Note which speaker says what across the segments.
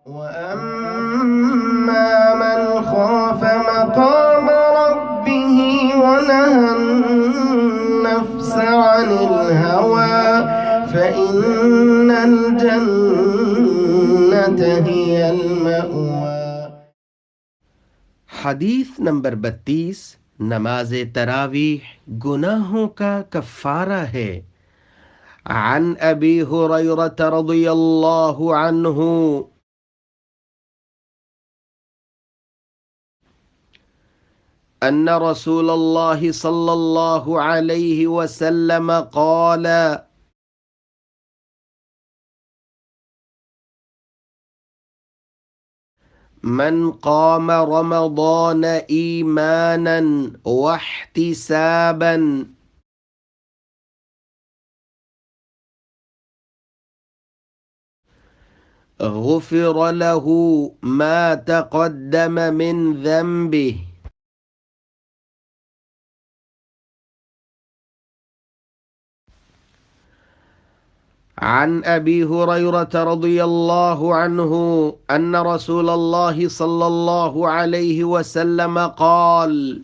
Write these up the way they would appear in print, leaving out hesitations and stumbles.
Speaker 1: वअम्मा मन खाफ मकाम रब्बिही वनहन्नफ्स अनिल हवा फ़इन्नल जन्नत हियल मअवा। हदीस नंबर 32। नमाज तरावीह गुनाहों का कफ़ारा है। अन अबी हुरैरह रज़ियल्लाहु अन्हु अन्न रसूलल्लाह सल्लल्लाहु अलैहि वसल्लम क़ाल मन क़ाम रमज़ान ईमानन वहतिसाबन गुफ़िर लहू मा तक़द्दम मिन ज़ंबिह। عن أبي هريرة رضي الله عنه أن رسول الله صلى الله عليه وسلم قال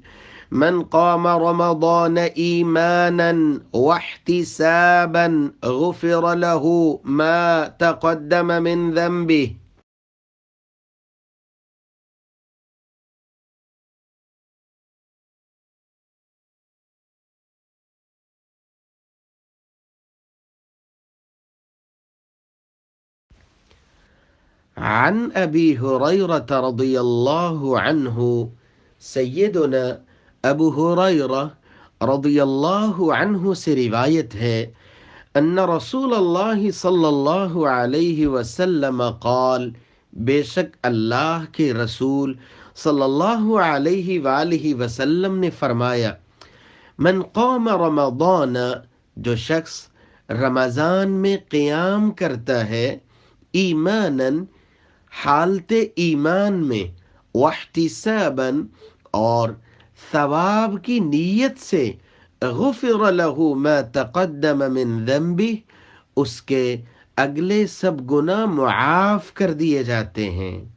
Speaker 1: من قام رمضان إيمانا واحتسابا غفر له ما تقدم من ذنبه। عن अबी हुरैरह रज़ियल्लाहु अन्हु, सैयदना अबू हुरैरह रज़ियल्लाहु अन्हु से रिवायत है, अन्ना रसूलल्लाह सल्लल्लाहु अलैहि वसल्लम क़ाल, बेशक अल्लाह के रसूल सल्लल्लाहु अलैहि वालिहि वसल्लम ने फरमाया, मन क़ाम रमज़ान, जो शख्स रमज़ान में क़ियाम करता है, ईमानन, हालते ईमान में, वहतिसाबन, और सवाब की नीयत से, गुफ़िर लहू मा तक़द्दम मिन ज़ंबिह, उसके अगले सब गुनाह मुआफ़ कर दिए जाते हैं।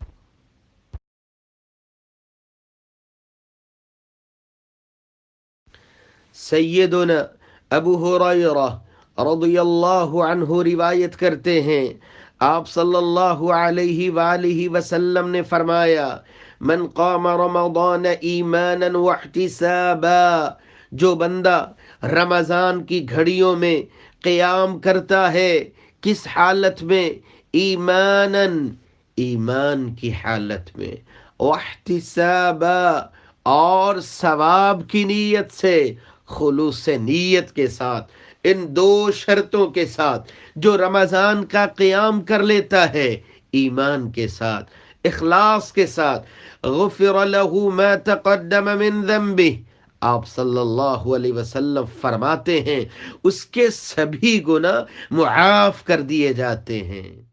Speaker 1: सैयदना अबू हुरैरह रज़ियल्लाहु अन्हु रिवायत करते हैं, आप सल्लल्लाहु अलैहि वालिहि वसल्लम ने फरमाया, मन क़ाम रमज़ान ईमानन वहतिसाबा, जो बंदा रमज़ान की घड़ियों में क़ियाम करता है, किस हालत में? ईमानन, ईमान की हालत में, वहतिसाबा, और सवाब की नीयत से, खुलूस नीयत के साथ, इन दो शर्तों के साथ जो रमज़ान का क़ियाम कर लेता है, ईमान के साथ, इखलास के साथ, गुफ़िर लहू मा तक़द्दम मिन ज़ंबिह, आप सल्लल्लाहु अलैहि वसल्लम फरमाते हैं उसके सभी गुनाह मुआफ़ कर दिए जाते हैं।